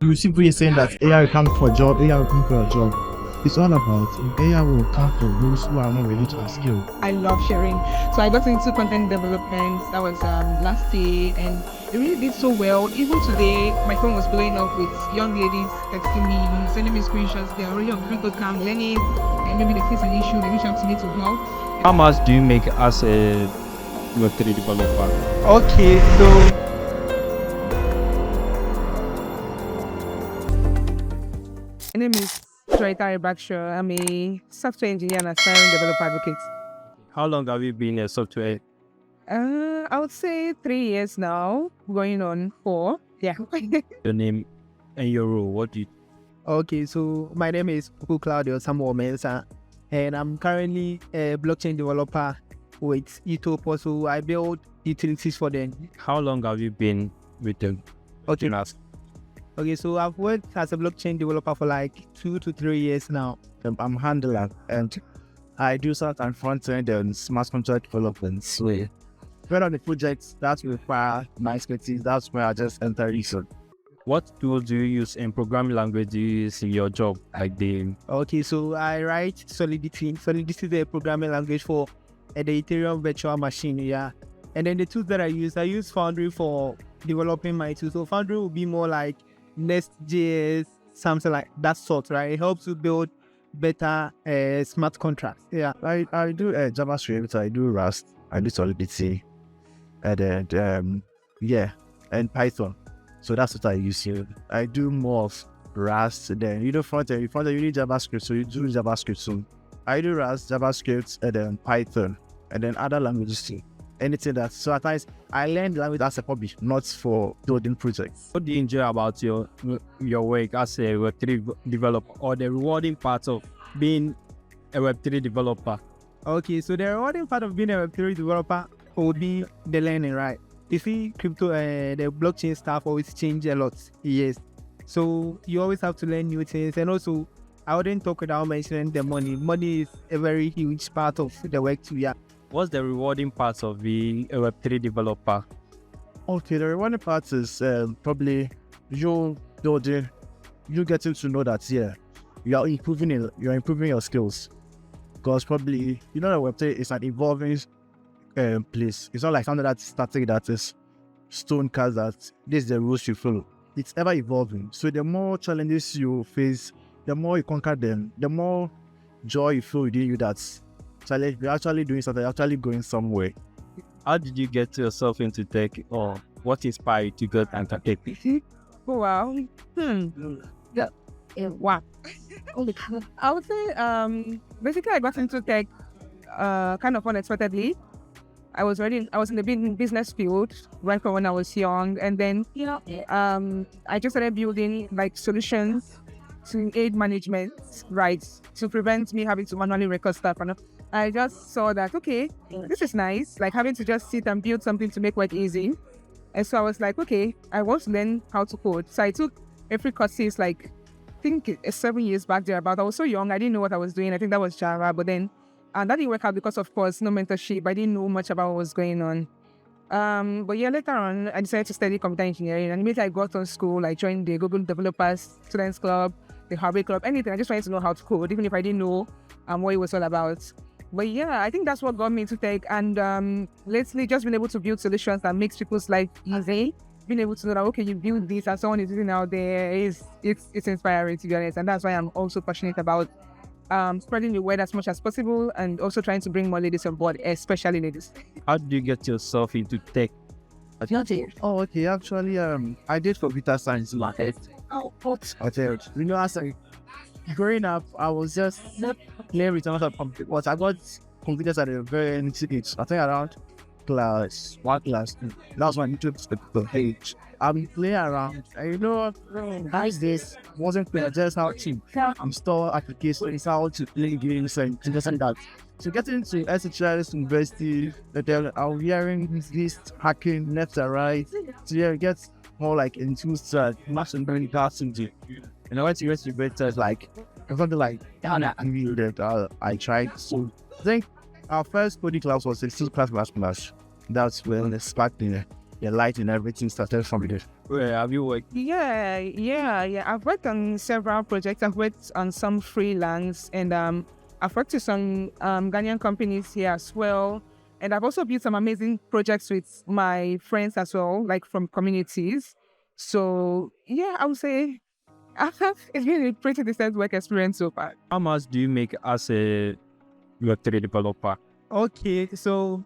You see people saying that AI will come for a job, AI will come for a job. It's all about if AI will come for those who are not ready to upskill. I love sharing. So I got into content development. That was last year, and it really did so well. Even today, my phone was blowing up with young ladies texting me, sending me screenshots. They're already on Google Camp learning, and maybe they face an issue. They reach out to me to help. How much do you make as a Web3 developer? Okay, so my name is Joyta Bakshaw. I'm a software engineer and aspiring developer advocate. How long have you been a software? I would say 3 years now, going on 4. Yeah. Your name and your role, what do you Okay, so my name is Puku Claudio Samuel Mensah, and I'm currently a blockchain developer with Etopo. So I build utilities for them. How long have you been with them? Okay. Last. Okay, so I've worked as a blockchain developer for like 2 to 3 years now. I'm handler and I do certain front end and smart contract development. So when on the projects that require my expertise, that's where I just enter research. What tools do you use in programming language do you use in your job? Like the Okay, so I write Solidity. Solidity is a programming language for the Ethereum virtual machine, yeah. And then the tools that I use Foundry for developing my tools. So Foundry will be more like Nest.js, something like that sort, right? It helps you build better smart contracts. Yeah. I do JavaScript, I do Rust, I do Solidity, and and Python. So that's what I use here. I do more of Rust, then front end you need JavaScript, so you do JavaScript. So I do Rust, JavaScript, and then Python, and then other languages too. Anything that, so at times I learn the language as a hobby, not for building projects. what do you enjoy about your work as a Web3 developer, or the rewarding part of being a Web3 developer? Okay, so the rewarding part of being a Web3 developer would be the learning, right? You see, crypto, the blockchain stuff always change a lot. Yes. So you always have to learn new things. And also, I wouldn't talk without mentioning the money. Money is a very huge part of the work too, yeah. What's the rewarding part of being a Web3 developer? Okay, the rewarding part is probably you getting to know that you're improving your skills, because probably that Web3 is an evolving place. It's not like something that's static, that is stone cast, that this is the rules you follow. It's ever evolving. So the more challenges you face, the more you conquer them, the more joy you feel within you that you're actually doing something, you're actually going somewhere. How did you get yourself into tech, or what inspired you to get into tech? Oh, wow. Yeah. Wow. I would say basically I got into tech kind of unexpectedly. I was in the business field right from when I was young, and then I just started building like solutions to aid management, right, to prevent me having to manually record stuff. And I just saw that, okay, this is nice, like having to just sit and build something to make work easy. And so I was like, okay, I want to learn how to code. So I took every courses, like I think 7 years back there, about I was so young, I didn't know what I was doing. I think that was Java, but then that didn't work out because, of course, no mentorship. I didn't know much about what was going on. But yeah, later on, I decided to study computer engineering. And immediately I got on school, I joined the Google Developers Students Club, the Harvard Club, anything. I just wanted to know how to code, even if I didn't know what it was all about. But yeah, I think that's what got me into tech. And lately, just being able to build solutions that makes people's life easy, being able to know that, okay, you build this and someone is using it out there, it's inspiring, to be honest. And that's why I'm also passionate about spreading the word as much as possible, and also trying to bring more ladies on board, especially ladies. How did you get yourself into tech? Oh, okay. Actually, I did computer science in my head. Oh, what? As growing up, I was just playing with another computer. But I got computers at a very early age. I think around class 2. That's when I took the page. I've been playing around. Guys, this wasn't clear just how to install applications, how to play games, and this and that. So getting into SHS University, then I'm hearing this hacking left and right. So yeah, it gets more like enthused machine learning passengers. And I went to university, like something like that I tried. So I think our first coding class was in C++. That's when it sparked in your light and everything started from there. Where have you worked? Yeah. I've worked on several projects. I've worked on some freelance, and I've worked with some Ghanaian companies here as well. And I've also built some amazing projects with my friends as well, like from communities. So yeah, I would say it's been a pretty decent work experience so far. How much do you make as a Web3 developer? Okay, so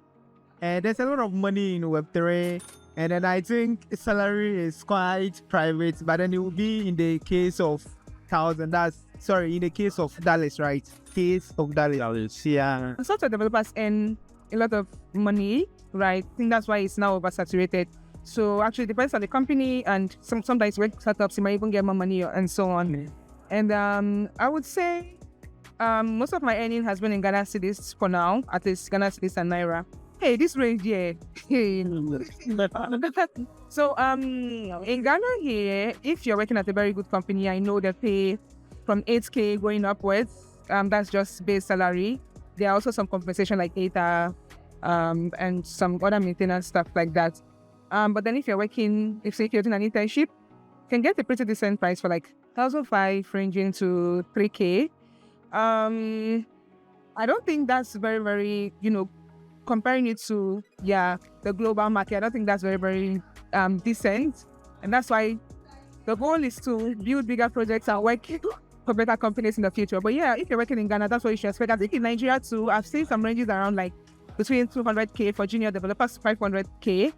there's a lot of money in Web3, and then I think salary is quite private, but then it will be in the case of in the case of dollars, right? Case of dollars. Yeah. Software developers earn a lot of money, right? I think that's why it's now oversaturated. So actually, it depends on the company, and sometimes with startups, you might even get more money and so on. And I would say most of my earning has been in Ghana cedis for now, at least Ghana cedis and Naira. Hey, this range here. So in Ghana here, if you're working at a very good company, I know they pay from 8K going upwards. That's just base salary. There are also some compensation like data and some other maintenance stuff like that. But then if you're doing an internship, you can get a pretty decent price for like 1,500 ranging to 3K. I don't think that's very, very, comparing it to, the global market, I don't think that's very, very decent. And that's why the goal is to build bigger projects and work for better companies in the future. But yeah, if you're working in Ghana, that's what you should expect. I think in Nigeria too, I've seen some ranges around like between 200K for junior developers, 500K.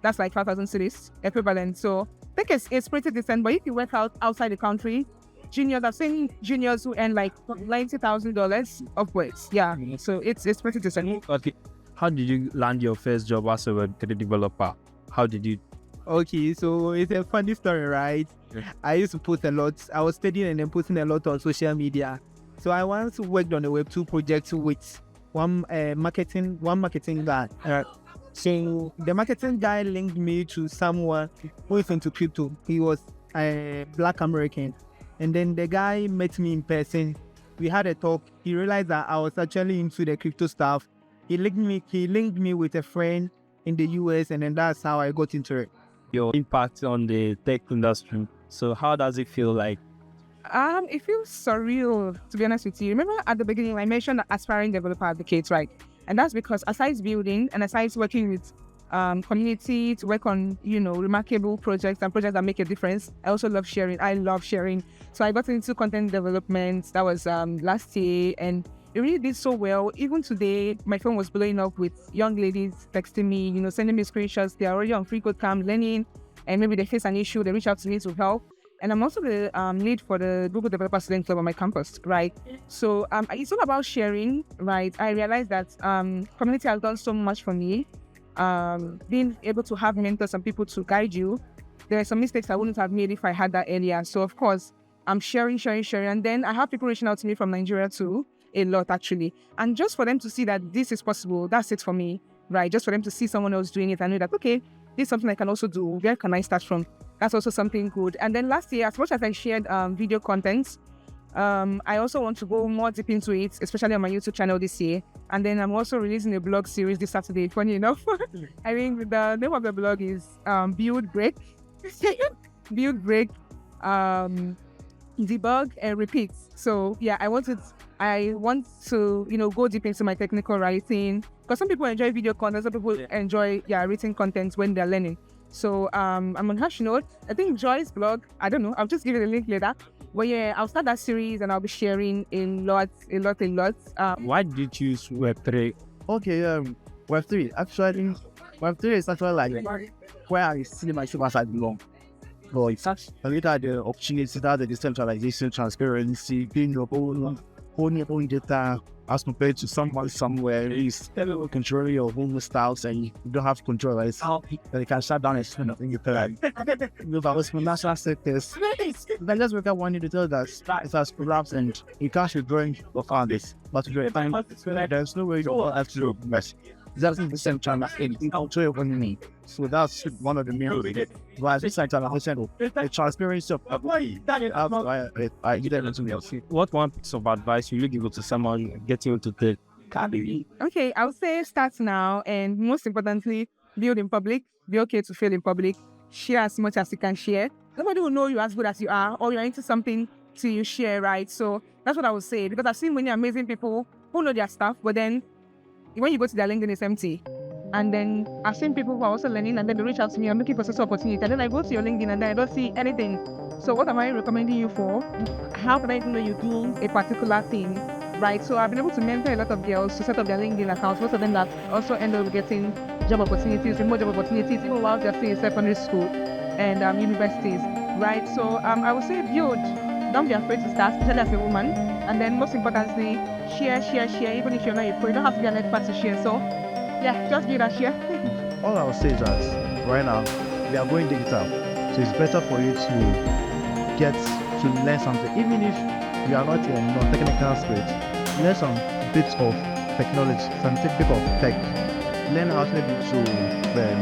That's like 5,000 cities equivalent. So I think it's pretty decent. But if you work outside the country, juniors, I've seen juniors who earn like $90,000 upwards. Yeah, so it's pretty decent. Okay. How did you land your first job as a Web3 developer? How did you? Okay, so it's a funny story, right? Yeah. I used to post a lot. I was studying and then posting a lot on social media. So I once worked on a Web2 project with one marketing guy. So the marketing guy linked me to someone who is into crypto. He was a Black American. And then the guy met me in person. We had a talk. He realized that I was actually into the crypto stuff. He linked me with a friend in the US, and then that's how I got into it. Your impact on the tech industry. So how does it feel like? It feels surreal, to be honest with you. Remember at the beginning, I mentioned aspiring developer advocates, right? And that's because aside building and aside working with community to work on, remarkable projects and projects that make a difference, I also love sharing. I love sharing. So I got into content development. That was last year, and it really did so well. Even today, my phone was blowing up with young ladies texting me, sending me screenshots. They're already on free code camp learning, and maybe they face an issue. They reach out to me to help. And I'm also the lead for the Google Developer Student Club on my campus, right? So it's all about sharing, right? I realized that community has done so much for me. Being able to have mentors and people to guide you. There are some mistakes I wouldn't have made if I had that earlier. So of course, I'm sharing. And then I have people reaching out to me from Nigeria too, a lot actually. And just for them to see that this is possible, that's it for me, right? Just for them to see someone else doing it and know that, okay, this is something I can also do. Where can I start from? That's also something good. And then last year, as much as I shared video content, I also want to go more deep into it, especially on my YouTube channel this year. And then I'm also releasing a blog series this Saturday, funny enough. I think the name of the blog is Build, Break, Debug, and Repeat. So yeah, I want to go deep into my technical writing, because some people enjoy video content, some people enjoy written content when they're learning. So I'm on Hashnote. I think Joy's blog, I don't know, I'll just give you the link later. But yeah, I'll start that series and I'll be sharing a lot. Why did you choose Web3? Okay, Web3. Actually, Web3 is actually like where I see myself as I belong. But it's such a little the opportunity that the decentralization, transparency, being your own data as compared to someone somewhere is controlling your own styles and you don't have control. It's how you can shut down a student of you can. If I was from national sectors, then just work out one to tell that it has collapsed and you can't be growing for founders. But there's no way you have to do this. That's the same time as anything out when me. So that's one of the main reasons why it's like the transparency of I didn't to me. What one piece of advice will you give to someone getting into the category? Okay, I would say start now, and most importantly, build in public. Be okay to fail in public. Share as much as you can share. Nobody will know you as good as you are, or you're into something till you share, right? So that's what I would say, because I've seen many amazing people who know their stuff, but then when you go to their LinkedIn, it's empty. And then I've seen people who are also learning, and then they reach out to me, I'm looking for such opportunity. And then I go to your LinkedIn and then I don't see anything. So what am I recommending you for? How can I even know you do a particular thing, right? So I've been able to mentor a lot of girls to set up their LinkedIn accounts. Most of them that also end up getting job opportunities, remote job opportunities, even while they're still in secondary school and universities, right? So I would say build. Don't be afraid to start, especially as a woman. And then most importantly, share. Even if you're not a pro, you don't have to be an expert to share. So yeah, just give that share. All I'll say is that right now we are going digital, so it's better for you to get to learn something, even if you are not in non-technical space. Learn some bits of technology, some bit of tech. Learn how to maybe to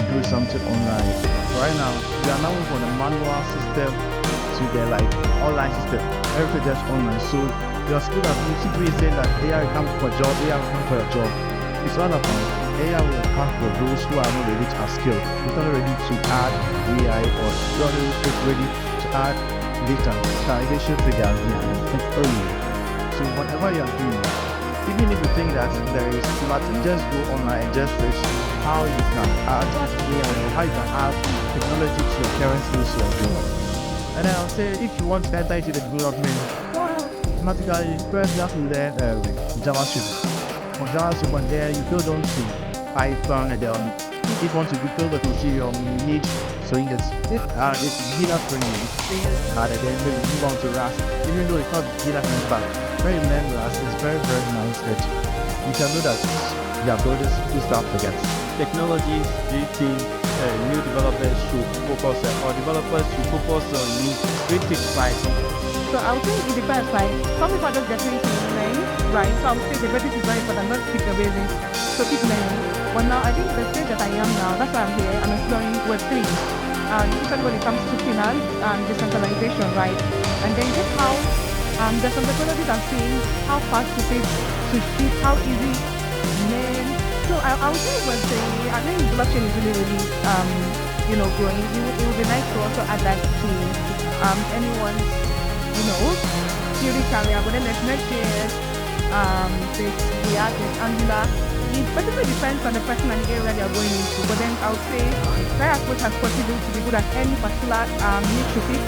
do something online. Right now, we are now moving from the manual system to the online system. Everything just online. So your skill that you see people saying that AI will come for job, AI will come for your job. It's all about AI will come for those who are not ready to upskill. It's not ready to add AI or not ready to add data, validation to their early. So whatever you are doing, even if you think that there is nothing, just go online and just search how you can add AI or how you can add technology to your current skills you are doing. And then I'll say if you want to enter into the development, automatically first you have to learn JavaScript. On JavaScript, and there you build on to Python, and then if you want to build a Ethereum, you need so it's beginner friendly. And then maybe move on to Rust, even though it's not beginner friendly, but very remember Rust is very nice that you can know that you are building two stuff together. Technology, do you think new developers should focus or developers should focus on new 365? So I would say it depends. Like some people are just getting to learn, right? So I would say the basics is very important. Not keep the basics. So keep learning. But now I think the stage that I am now, that's why I'm here. I'm exploring Web3. Especially when it comes to finance and decentralization, right? And then just how there's some technologies I'm seeing, how fast it is to ship, how easy learn. So I would say Web3. I think blockchain is really growing. It would be nice to also add that to anyone's theory career, but then there's Next.js, there's React, there's Angular. It basically depends on the person and the area you're going into, but then I would say try as much as possible to be good at any particular niche you pick,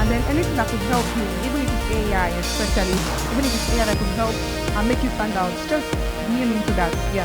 and then anything that could help you, even if it's AI especially, even if it's AI that could help and make you stand out, just lean into that, yeah.